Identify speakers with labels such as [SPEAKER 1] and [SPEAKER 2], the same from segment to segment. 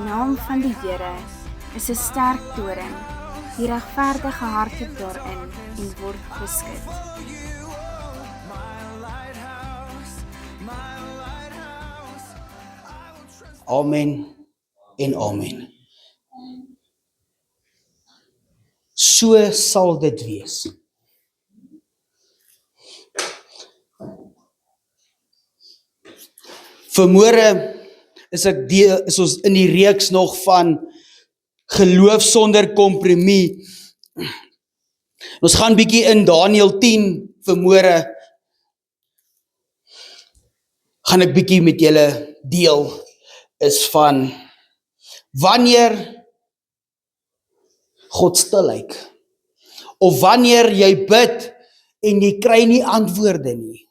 [SPEAKER 1] naam van die Here is 'n sterk toring. Die regverdige hardloop daarin en word beskud.
[SPEAKER 2] Amen en amen. So sal dit wees. Vanmôre is ons in die reeks nog van geloof sonder kompromie. Ons gaan bietjie in Daniël 10 vanmôre. Gaan ek bietjie met julle deel is van wanneer God stil lyk, of wanneer jy bid en jy kry nie antwoorde nie.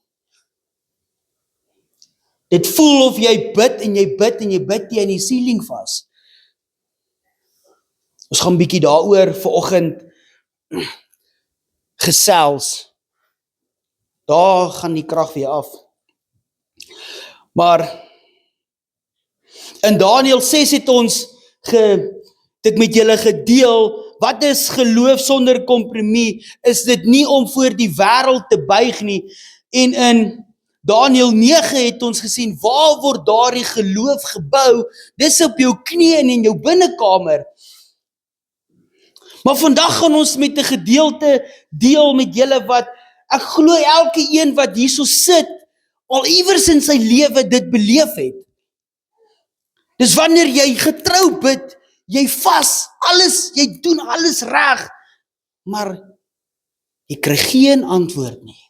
[SPEAKER 2] Dit voel of jy bid en jy bid en jy bid teen die ceiling vas. Ons gaan bietjie daaroor vanoggend gesels. Daar gaan die krag weer af. Maar in Daniël 6 het ons dit met julle gedeel. Wat is geloof sonder kompromie? Is dit nie om voor die wêreld te buig nie? En in Daniël 9 het ons gesien, waar word daardie geloof gebou? Dis op jou knieë en in jou binnekamer. Maar vandag gaan ons met 'n gedeelte deel met julle wat, ek glo elke een wat hierso sit, al iewers in sy lewe dit beleef het. Dis wanneer jy getrou bid, jy vas, jy doen alles reg, maar jy kry geen antwoord nie.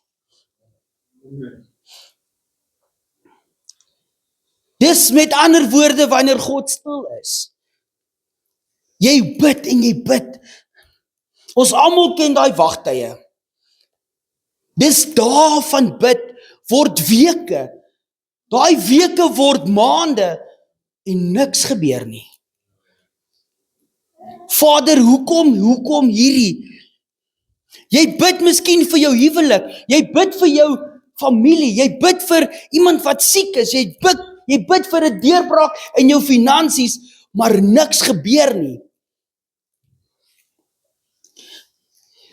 [SPEAKER 2] Dis met ander woorde wanneer God stil is. Jy bid en jy bid. Ons almal ken daai wagtye. Dis dae van bid word weke. Daai weke word maande en niks gebeur nie. Vader, hoekom hierdie? Jy bid miskien vir jou huwelik, jy bid vir jou familie, jy bid vir iemand wat siek is, jy bid vir 'n deurbraak in jou finansies, maar niks gebeur nie.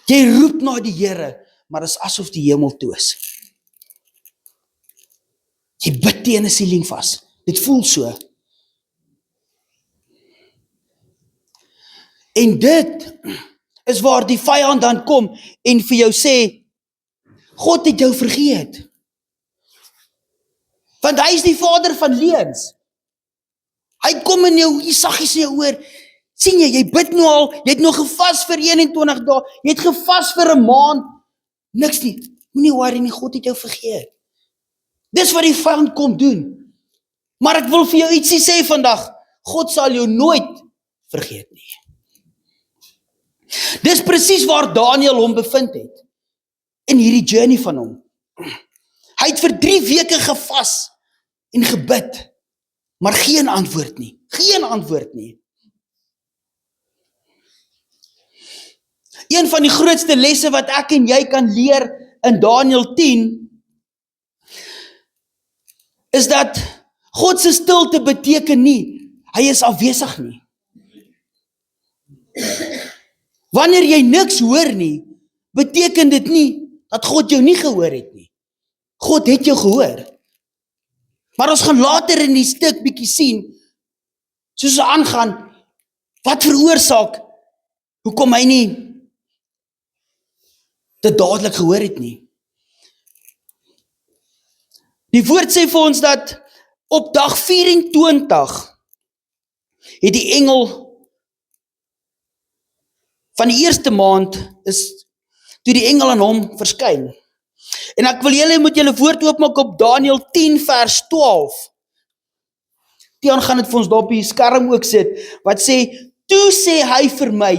[SPEAKER 2] Jy roep na die Here, maar is asof die hemel toe is. Jy bid teen 'n ceiling vas. Dit voel so. En dit is waar die vyand dan kom en vir jou sê, God het jou vergeet. Want hy is die vader van leuns. Hy kom in jou, saggies in jou oor. Sien jy bid nou al, jy het nog gevas vir 21 dae, jy het gevas vir 'n maand, niks nie. Moenie worry nie, God het jou vergeet. Dis wat die vyand kom doen. Maar ek wil vir jou ietsie sê vandag, God sal jou nooit vergeet nie. Dis presies waar Daniël hom bevind het, in hierdie journey van hom. Hy het vir 3 weke gevas en gebid, maar geen antwoord nie, Een van die grootste lesse wat ek en jy kan leer in Daniël 10, is dat God se stilte beteken nie, hy is afwesig nie. Wanneer jy niks hoor nie, beteken dit nie dat God jou nie gehoor het nie. God het jou gehoor. Maar ons gaan later in die stuk bietjie sien, soos ons aangaan, wat veroorsaak, hoekom hy nie dit dadelik gehoor het nie. Die woord sê vir ons dat op dag 24 het die engel van die eerste maand is toe die engel aan hom verskyn. En ek wil julle moet julle woord oopmaak op Daniël 10 vers 12. Tiaan gaan dit vir ons daar op die skerm ook sit, wat sê, toe sê hy vir my,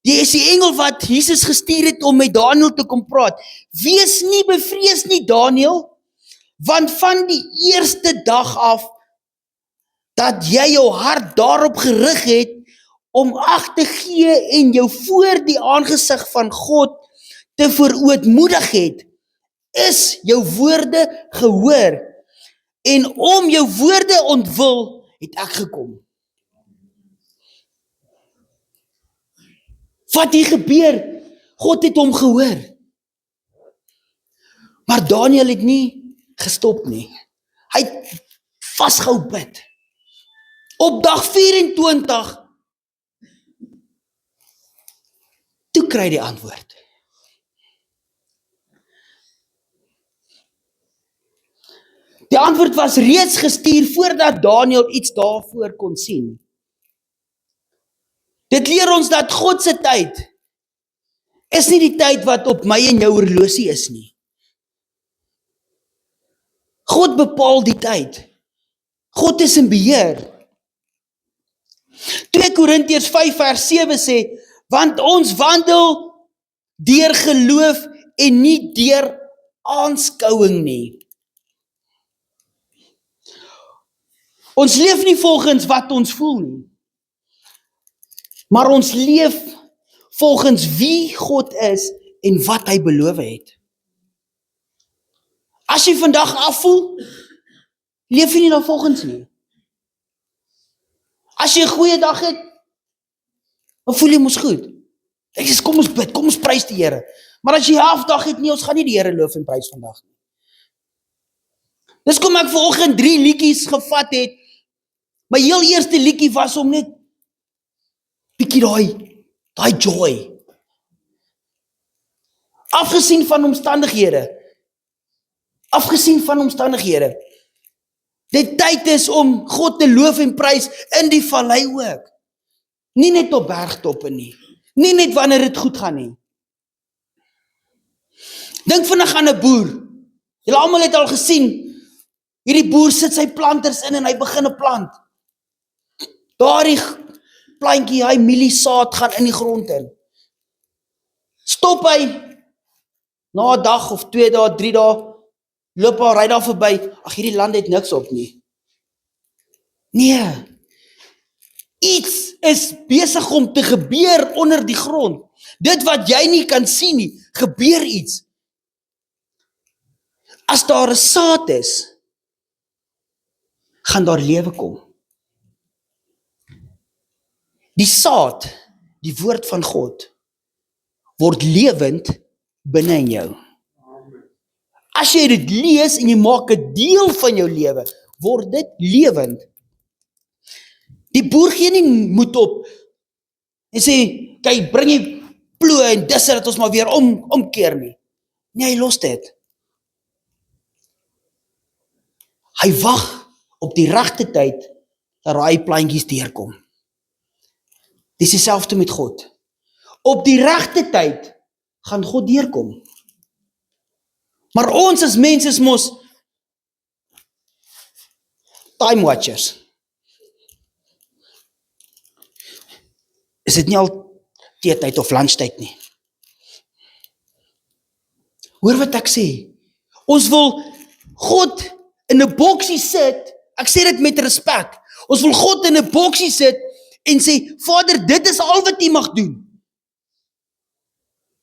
[SPEAKER 2] jy is die engel wat Jesus gestuur het om met Daniël te kom praat. Wees nie bevrees nie, Daniël, want van die eerste dag af, dat jy jou hart daarop gerig het, om ag te gee en jou voor die aangesig van God te verootmoedig het, is jou woorde gehoor, en om jou woorde ontwil, het ek gekom. Wat hier gebeur? God het hom gehoor. Maar Daniel het nie gestop nie. Hy het vasgehou bid. Op dag 24, toe kry die antwoord. Die antwoord was reeds gestuur voordat Daniel iets daarvoor kon sien. Dit leer ons dat God se tyd is nie die tyd wat op my en jou horlosie is nie. God bepaal die tyd. God is in beheer. 2 Korintiërs 5 vers 7 sê, want ons wandel deur geloof en nie deur aanskouing nie. Ons leef nie volgens wat ons voel nie, maar ons leef volgens wie God is en wat hy beloof het. As jy vandag afvoel, leef jy nie dan volgens nie. As jy 'n goeie dag het, dan voel jy mos goed. Ek sê, kom ons bid, kom ons prys die Here. Maar as jy 'n halfdag het nie, ons gaan nie die Here loof en prys vandag nie. Dis kom ek vanoggend 3 liedjies gevat het. My heel eerste liedjie was om net bietjie daai joy. Afgesien van omstandighede. Dit tyd is om God te loof en prys in die vallei ook. Nie net op bergtoppe nie. Nie net wanneer dit goed gaan nie. Dink vinnig aan 'n boer. Julle almal het al gesien, hierdie boer sit sy planters in en hy begin 'n plant. Daardie plantjie, hy mieliesaad gaan in die grond in. Stop hy, na 'n dag of 2 dae, 3 dae, loop hy ry daar verby, ag hierdie land het niks op nie. Nee, iets is besig om te gebeur onder die grond. Dit wat jy nie kan sien nie, gebeur iets. As daar 'n saad is, gaan daar lewe kom. Die saad, die woord van God, word lewend binne in jou. As jy dit lees en jy maak 'n deel van jou lewe, word dit lewend. Die boer gee nie moed op en sê, kyk, bring jy ploe en disse dat ons maar weer omkeer nie. Nee, hy los dit. Hy wag op die regte tyd dat daai plantjies deurkom. Dis dieselfde met God. Op die regte tyd gaan God deurkom. Maar ons as mense is mos time watchers. Is dit nie al teetyd of lunchtyd nie? Hoor wat ek sê. Ons wil God in 'n boksie sit, ek sê dit met respek. Ons wil God in 'n boksie sit en sê, Vader, dit is al wat U mag doen.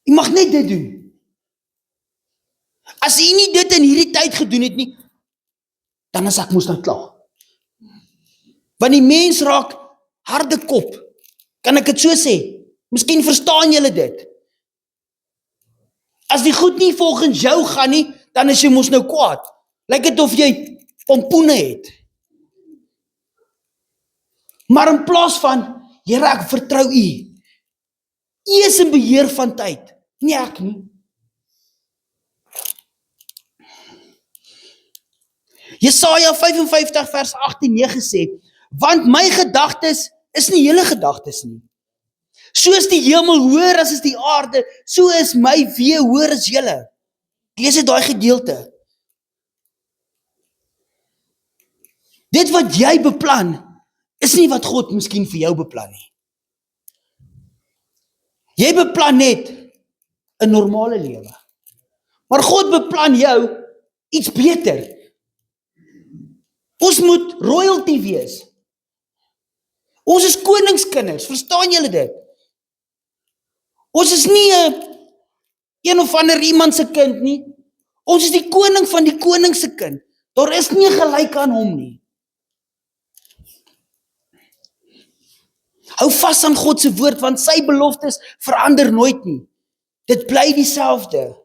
[SPEAKER 2] U mag net dit doen. As U nie dit in hierdie tyd gedoen het nie, dan is ek mos nou klaar. Want die mens raak harde kop. Kan ek dit so sê? Miskien verstaan julle dit. As die goed nie volgens jou gaan nie, dan is jy mos nou kwaad. Lyk dit of jy pompoene het. Maar in plaas van, Here, ek vertrou U. U is in beheer van tyd. Nie ek nie. Jesaja 55 vers 8 en 9 sê, want my gedagtes is nie julle gedagtes nie. Soos die hemel hoër as is die aarde, so is my weë hoër as julle. Lees dit daai gedeelte. Dit wat jy beplan, is nie wat God miskien vir jou beplan nie. Jy beplan net 'n normale lewe. Maar God beplan jou iets beter. Ons moet royalty wees. Ons is koningskinders, verstaan julle dit? Ons is nie een of ander iemand se kind nie. Ons is die koning van die koning se kind. Daar is nie 'n gelyk aan hom nie. Hou vas aan God se woord, want sy beloftes verander nooit nie. Dit bly dieselfde.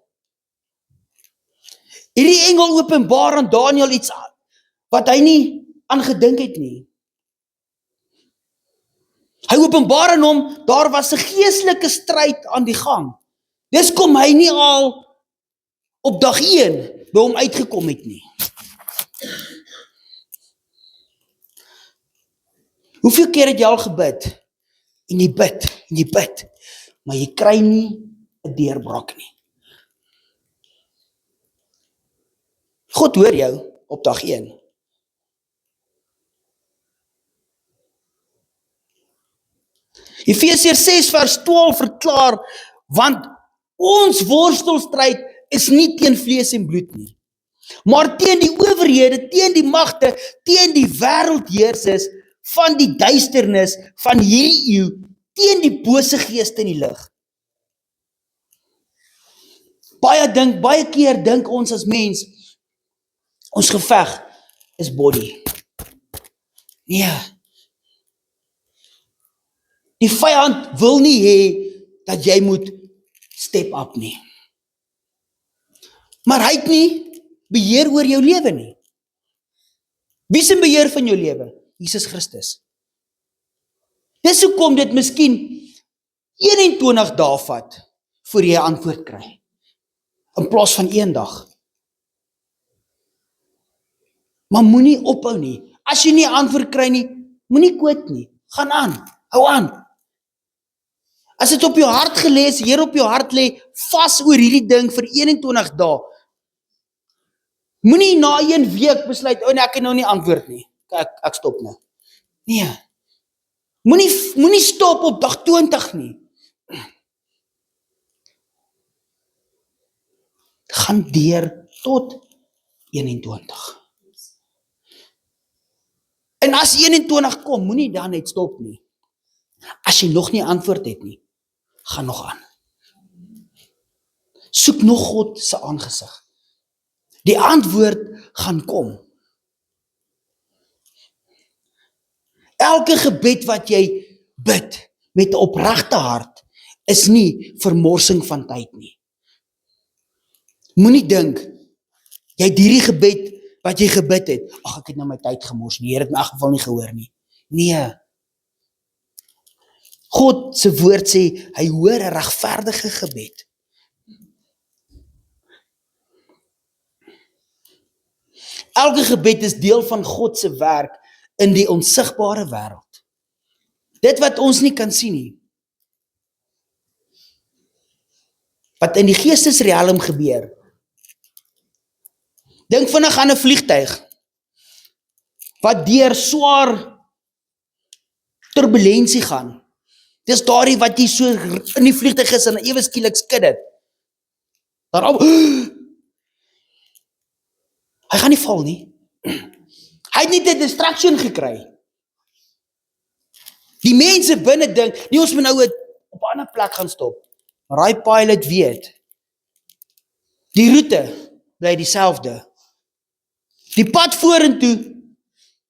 [SPEAKER 2] Hierdie engel openbaar aan Daniël iets wat hy nie aan gedink het nie. Hy openbaar aan hom, daar was 'n geestelike stryd aan die gang. Dis kom hy nie al op dag 1 by hom uitgekom het nie. Hoeveel keer het jy al gebid? En jy bid, maar jy kry nie 'n deurbraak nie. God hoor jou op dag 1. Efesiërs 6 vers 12 verklaar, want ons worstelstryd is nie teen vlees en bloed nie, maar teen die owerhede, teen die magte, teen die wêreldheersers van die duisternis van hierdie eeu, teen die bose geeste in die lig. Baie keer dink ons as mens, ons geveg is body. Nee. Die vyand wil nie hê dat jy moet step up nie. Maar hy het nie beheer oor jou lewe nie. Wie is in beheer van jou lewe? Jesus Christus. Dis hoekom dit miskien 21 dae vat voor jy 'n antwoord kry, in plaas van 1 dag. Maar moenie ophou nie. As jy nie 'n antwoord kry nie, moenie quit nie. Gaan aan, hou aan. As dit op jou hart gelê is, Here op jou hart lê, vas oor hierdie ding vir 21 dae. Moenie na 1 week besluit, nee, ek het nou nie antwoord nie. Ek stop nou. Nee. Moenie stop op dag 20 nie. Gaan deur tot 21. En as 21 kom, moenie dan net stop nie. As jy nog nie antwoord het nie, gaan nog aan. Soek nog God se aangesig. Die antwoord gaan kom. Elke gebed wat jy bid met 'n opregte hart is nie vermorsing van tyd nie. Moenie dink jy het hierdie gebed wat jy gebid het, ag ek het nou my tyd gemors, die Here het in elk geval nie gehoor nie. Nee. God se woord sê hy hoor 'n regverdige gebed. Elke gebed is deel van God se werk in die onsigbare wêreld. Dit wat ons nie kan sien nie. Wat in die geestesriem gebeur. Dink vinnig aan 'n vliegtuig wat deur swaar turbulensie gaan. Dis daardie wat jy so in die vliegtuig is en ewe skielik skud dit. Daarop hy gaan nie val nie. Hy het nie 'n distraction gekry. Die mense binne dink, nie ons moet nou op 'n ander plek gaan stop. Maar daai pilot weet, die roete bly dieselfde. Die pad vorentoe,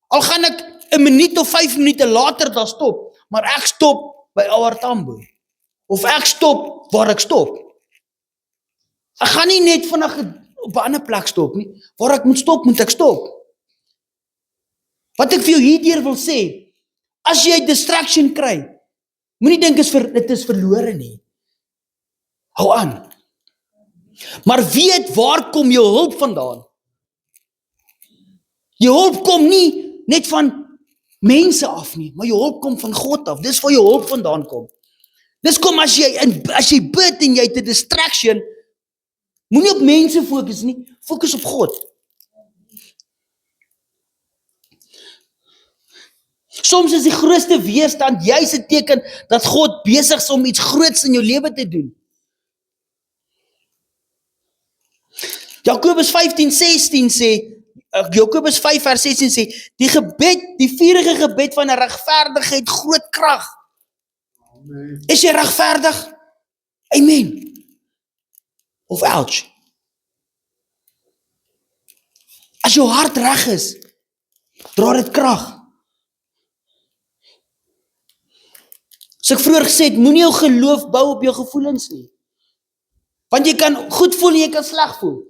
[SPEAKER 2] al gaan ek 'n minuut of 5 minute later daar stop, maar ek stop by Ouer Tambo. Of ek stop waar ek stop. Ek gaan nie net vinnig op 'n ander plek stop nie. Waar ek moet ek stop. Wat ek vir jou hierdeur wil sê, as jy 'n distraction kry, moenie dink dit is verlore nie. Hou aan. Maar weet waar kom jou hulp vandaan? Jou hulp kom nie net van mense af nie, maar jou hulp kom van God af. Dis waar jou hulp vandaan kom. Dis kom as jy bid en jy het 'n distraction, moenie op mense fokus nie, fokus op God. Soms is die grootste weerstand juis 'n teken dat God besig is om iets groots in jou lewe te doen. Jakobus 15:16 sê, Jakobus 5 vers 16 sê, die vurige gebed van 'n regverdige het groot krag. Amen. Is jy regverdig? Amen. Of ouch. As jou hart reg is, dra dit krag. Soos ek vroeër gesê het, moenie jou geloof bou op jou gevoelens nie. Want jy kan goed voel en jy kan sleg voel.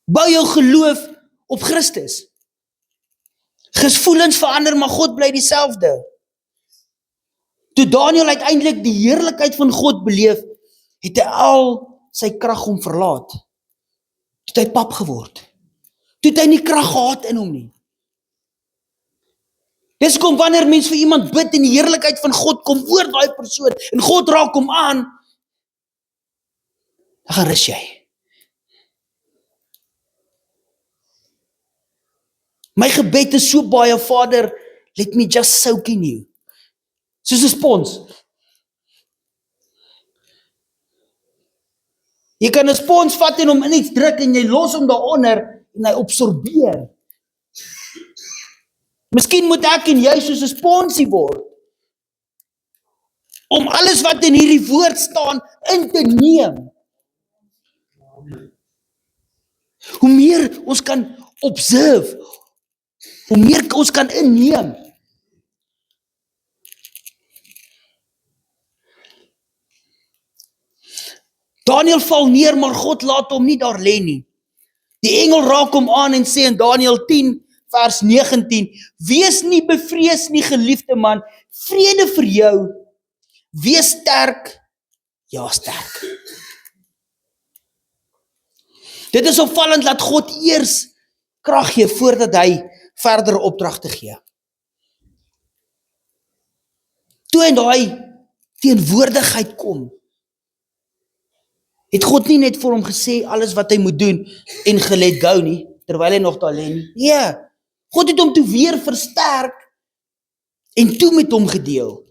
[SPEAKER 2] Bou jou geloof op Christus. Gevoelens verander, maar God bly dieselfde. Toe Daniël uiteindelik die heerlikheid van God beleef, het hy al sy krag hom verlaat. Toe het hy pap geword. Toe het hy nie krag gehad in hom nie. Dis kom wanneer mens vir iemand bid en die heerlikheid van God kom oor daai persoon en God raak hom aan, dan gaan rus jy. My gebed is so baie, Vader, let me just soak in you. Soos 'n spons. Jy kan 'n spons vat en hom in iets druk en jy los hom daaronder en hy absorbeer. Miskien moet ek en jy soos 'n sponsie word, om alles wat in hierdie woord staan in te neem. Hoe meer ons kan observe, hoe meer ons kan inneem. Daniël val neer, maar God laat hom nie daar lê nie. Die engel raak hom aan en sê in Daniël 10 vers 19, wees nie bevrees nie, geliefde man, vrede vir jou, wees sterk, ja sterk. Dit is opvallend dat God eers krag gee voordat hy verdere opdragte gee. Toe in daai teenwoordigheid kom, het God nie net vir hom gesê alles wat hy moet doen en gelet go nie, terwyl hy nog daar lê nie. Nee, God het hom toe weer versterk en toe met hom gedeel.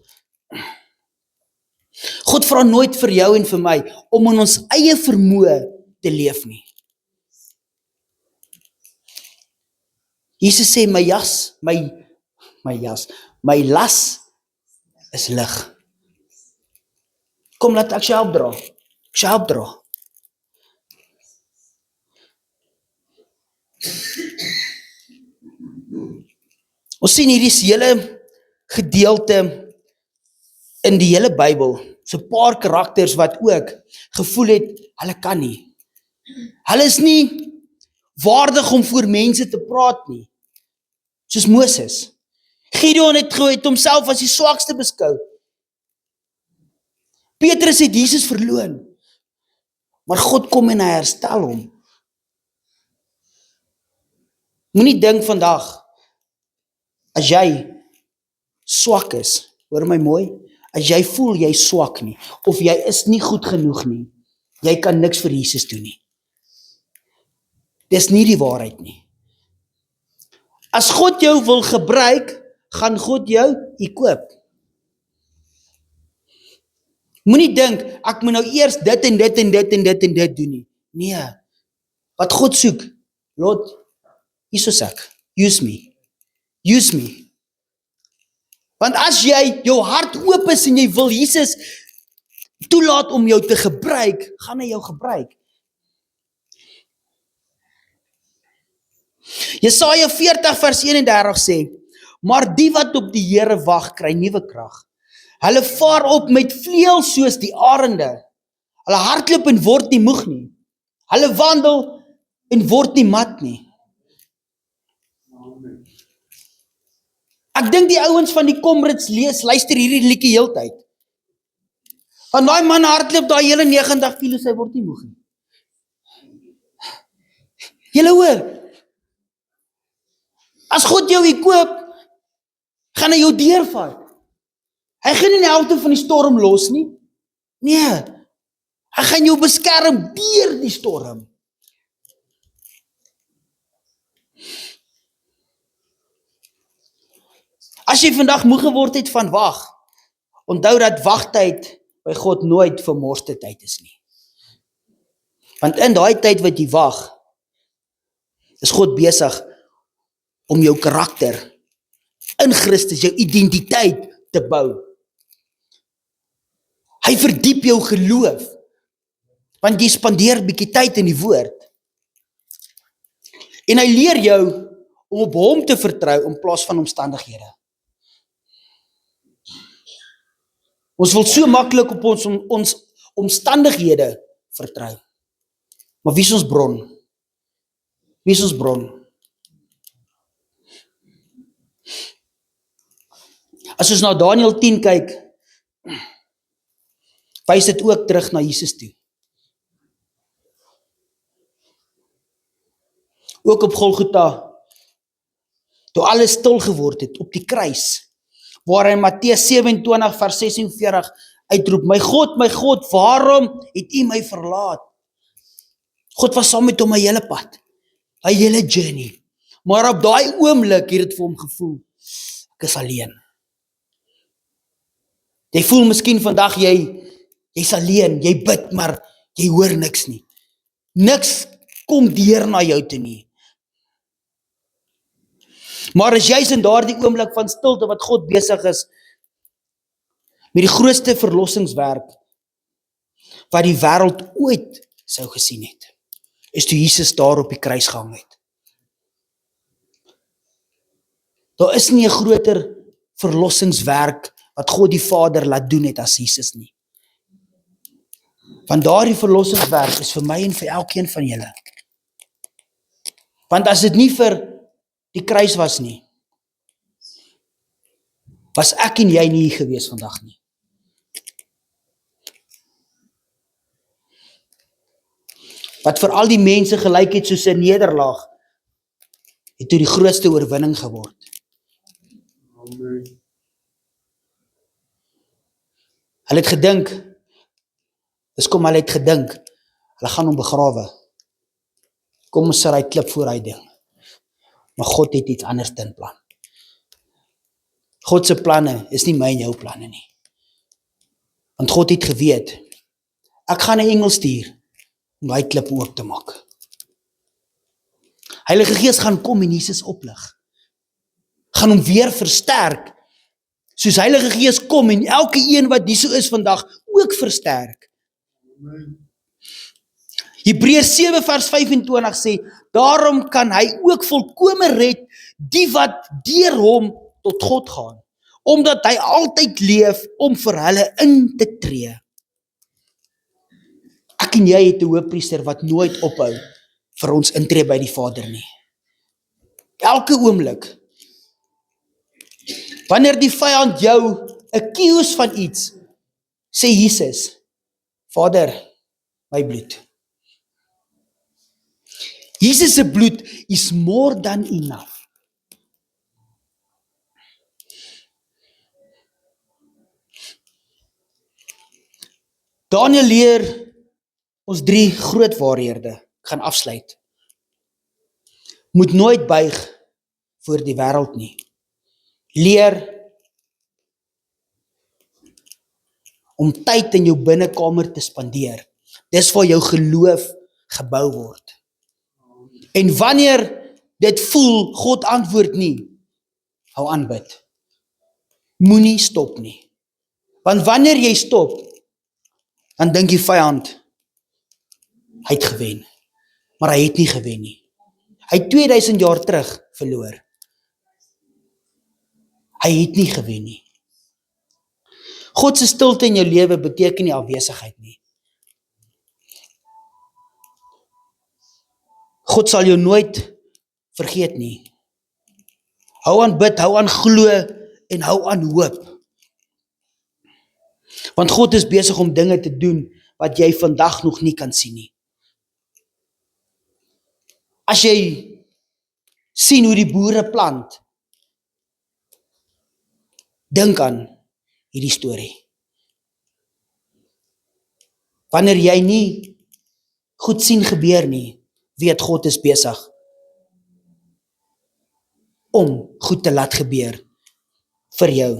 [SPEAKER 2] God vra nooit vir jou en vir my om in ons eie vermoë te leef nie. Jesus sê, my las is lig. Kom, laat ek jou help dra. Ons sien hierdie hele gedeelte in die hele Bybel, so 'n paar karakters wat ook gevoel het, hulle kan nie. Hulle is nie waardig om voor mense te praat nie. Soos Moses. Gideon het homself as die swakste beskou. Petrus het Jesus verloon. Maar God kom en hy herstel hom. Moenie dink vandag, as jy swak is, hoor my mooi, as jy voel jy swak nie, of jy is nie goed genoeg nie, jy kan niks vir Jesus doen nie. Dis nie die waarheid nie. As God jou wil gebruik, gaan God jou equip. Moenie dink, ek moet nou eers dit en dit en dit en dit en dit doen nie. Nee, wat God soek, Lord, hier is ek, use me. Want as jy jou hart oop is en jy wil Jesus toelaat om jou te gebruik, gaan hy jou gebruik. Jesaja 40 vers 31 sê, maar die wat op die Here wag, kry nuwe krag. Hulle vaar op met vleuels soos die arende. Hulle hardloop en word nie moeg nie. Hulle wandel en word nie mat nie. Ek dink die ouens van die Comrades luister hierdie liedjie heeltyd. Want daai man hardloop daai hele 90 km, hy word nie moeg nie. Julle hoor, as God jou equip, gaan hy jou deurvat. Hy gaan nie die helfte van die storm los nie. Nee, hy gaan jou beskerm deur die storm. As jy vandag moeg geword het van wag, onthou dat wagtyd by God nooit vermorste tyd is nie. Want in daai tyd wat jy wag, is God besig om jou karakter in Christus, jou identiteit te bou. Hy verdiep jou geloof, want jy spandeer 'n bietjie tyd in die woord. En hy leer jou om op hom te vertrou in plaas van omstandighede. Ons wil so maklik op ons omstandighede vertrou. Maar wie is ons bron? Wie is ons bron? As ons na Daniël 10 kyk, wys dit ook terug na Jesus toe. Ook op Golgotha, toe alles stil geword het op die kruis, waar hy in Matteus 27 vers 46 uitroep, my God, waarom het U my verlaat? God was saam met hom my hele pad, hy hele journey, maar op daai oomblik het dit vir hom gevoel, ek is alleen. Jy voel miskien vandag, jy's alleen, jy bid, maar jy hoor niks nie. Niks kom deur na jou toe nie. Maar as jy's in daardie oomblik van stilte wat God besig is met die grootste verlossingswerk wat die wêreld ooit sou gesien het, is toe Jesus daar op die kruis gehang het. Daar is nie 'n groter verlossingswerk wat God die Vader laat doen het as Jesus nie. Want daardie verlossingswerk is vir my en vir elkeen van julle. Want as dit nie vir die kruis was nie, was ek en jy nie hier gewees vandag nie. Wat vir al die mense gelyk het soos 'n nederlaag, het toe die grootste oorwinning geword. Hulle het gedink, hulle gaan hom begrawe. Kom ons sit hy klip voor hy ding. Maar God het iets anders in plan. God se planne is nie my en jou planne nie. Want God het geweet, ek gaan 'n engel stuur om hy klip oop te maak. Heilige Gees gaan kom en Jesus oplig. Gaan hom weer versterk, soos Heilige Gees kom en elke een wat hier so is vandag ook versterk. Hebreërs 7 vers 25 sê, daarom kan hy ook volkome red die wat deur hom tot God gaan, omdat hy altyd leef om vir hulle in te tree. Ek en jy het 'n hoëpriester wat nooit ophou vir ons intree by die Vader nie. Elke oomblik, wanneer die vyand jou accuse van iets, sê Jesus, Vader, my bloed. Jesus se bloed is more than enough. Daniël leer ons 3 groot waarhede, ek gaan afsluit. Moet nooit buig voor die wêreld nie. Leer om tyd in jou binnekamer te spandeer. Dis waar jou geloof gebou word. En wanneer dit voel, God antwoord nie, hou aan bid. Moenie stop nie. Want wanneer jy stop, dan dink die vyand, hy het gewen. Maar hy het nie gewen nie. Hy het 2000 jaar terug verloor. Hy het nie gewen nie. God se stilte in jou lewe beteken nie afwesigheid nie. God sal jou nooit vergeet nie. Hou aan bid, hou aan glo en hou aan hoop. Want God is besig om dinge te doen wat jy vandag nog nie kan sien nie. As jy sien hoe die boere plant, dink aan hierdie storie. Wanneer jy nie goed sien gebeur nie, weet God is besig om goed te laat gebeur vir jou.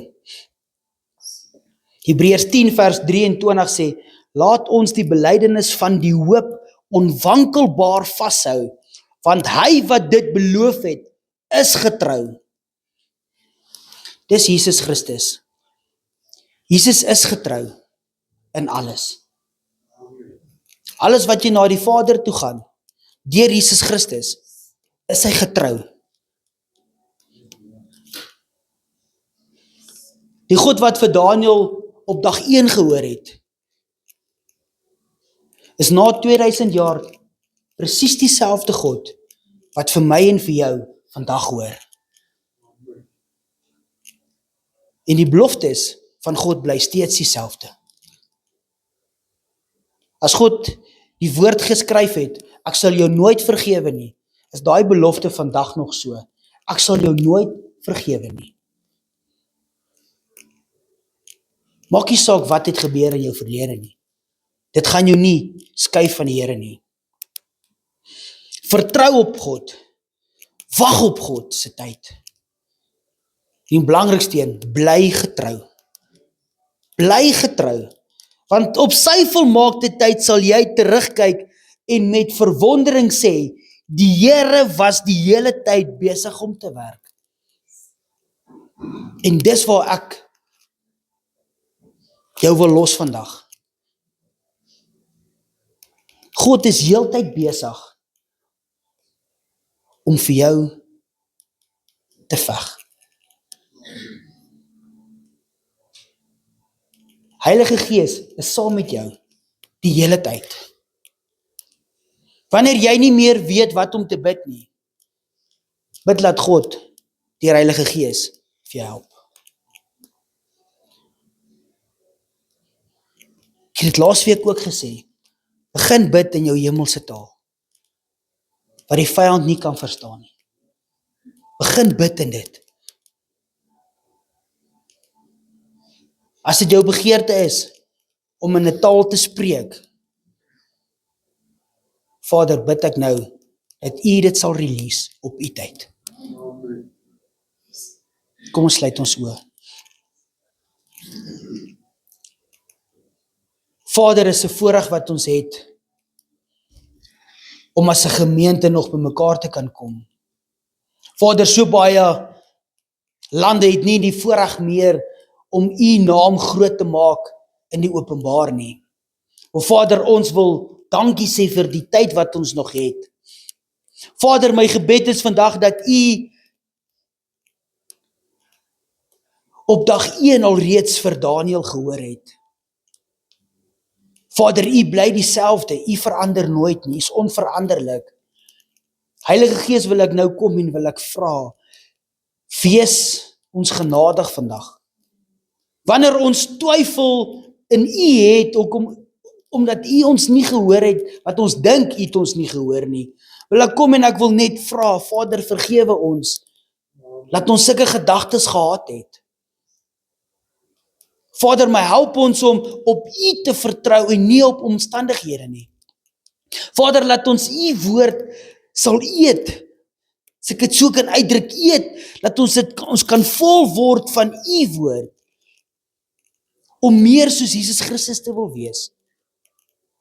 [SPEAKER 2] Hebreërs 10 vers 23 sê, laat ons die belydenis van die hoop onwankelbaar vashou, want hy wat dit beloof het, is getrou. Dis Jesus Christus. Jesus is getrou in alles. Alles wat jy na die Vader toe gaan, deur Jesus Christus, is hy getrou. Die God wat vir Daniël op dag 1 gehoor het, is na 2000 jaar presies dieselfde God wat vir my en vir jou vandag hoor. En die beloftes van God bly steeds dieselfde. As God die woord geskryf het, ek sal jou nooit vergewe nie, is daai belofte vandag nog so. Ek sal jou nooit vergewe nie. Maak nie saak wat het gebeur in jou verlede nie. Dit gaan jou nie skei van die Here nie. Vertrou op God. Wag op God se tyd. Die belangrikste een, bly getrou. Bly getrou. Want op sy volmaakte tyd sal jy terugkyk en met verwondering sê, die Here was die hele tyd besig om te werk. En dis waar ek jou wil los vandag. God is heeltyd besig om vir jou te veg. Heilige Gees is saam met jou die hele tyd. Wanneer jy nie meer weet wat om te bid nie, bid laat God, die Heilige Gees, vir jou help. Ek het dit laasweek ook gesê, begin bid in jou hemelse taal, wat die vyand nie kan verstaan nie. Begin bid in dit. As dit jou begeerte is, om in 'n taal te spreek, Vader, bid ek nou, dat U dit sal release op U tyd. Kom ons sluit ons oë. Vader, is 'n voorreg wat ons het, om as 'n gemeente nog by mekaar te kan kom. Vader, so baie lande het nie die voorreg meer om U naam groot te maak in die openbaar nie. Maar Vader, ons wil dankie sê vir die tyd wat ons nog het. Vader, my gebed is vandag dat U op dag 1 al reeds vir Daniel gehoor het. Vader, U bly dieselfde, U verander nooit nie, U is onveranderlik. Heilige Gees, wil ek nou kom en wil ek vra, wees ons genadig vandag. Wanneer ons twyfel in U het, ook omdat U ons nie gehoor het, wat ons dink U het ons nie gehoor nie, wil ek kom en ek wil net vra, Vader, vergewe ons, dat ons sulke gedagtes gehad het. Vader, my help ons om op U te vertrou en nie op omstandighede nie. Vader, laat ons U woord sal eet, as ek dit so kan uitdruk, eet, dat ons kan vol word van U woord, om meer soos Jesus Christus te wil wees.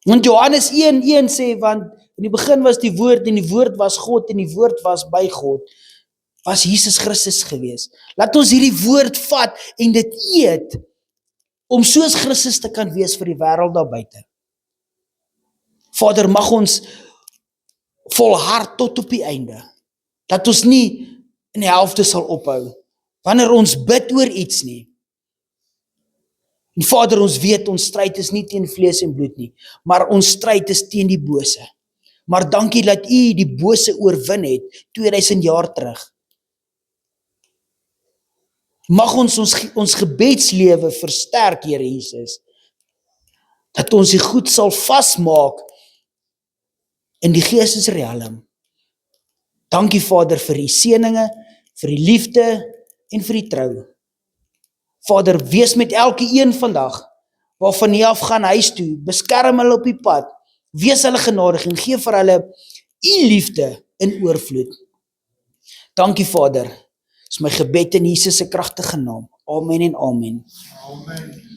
[SPEAKER 2] Want Johannes 1:1 sê, want in die begin was die woord, en die woord was God, en die woord was by God, was Jesus Christus gewees. Laat ons hierdie woord vat, en dit eet, om soos Christus te kan wees vir die wêreld daar buite. Vader, mag ons volhard tot op die einde, dat ons nie in die helfte sal ophou, wanneer ons bid oor iets nie. En Vader, ons weet, ons stryd is nie teen vlees en bloed nie, maar ons stryd is teen die bose. Maar dankie dat U die bose oorwin het, 2000 jaar terug. Mag ons gebedslewe versterk, Here Jesus, dat ons die goed sal vasmaak in die geestesriem. Dankie Vader vir die seëninge, vir die liefde en vir die trou. Vader, wees met elke een vandag, waarvan nie af gaan huis toe, beskerm hulle op die pad, wees hulle genadig en gee vir hulle U liefde in oorvloed. Dankie Vader, is my gebed in Jesus se kragtige naam. Amen en amen.
[SPEAKER 3] Amen.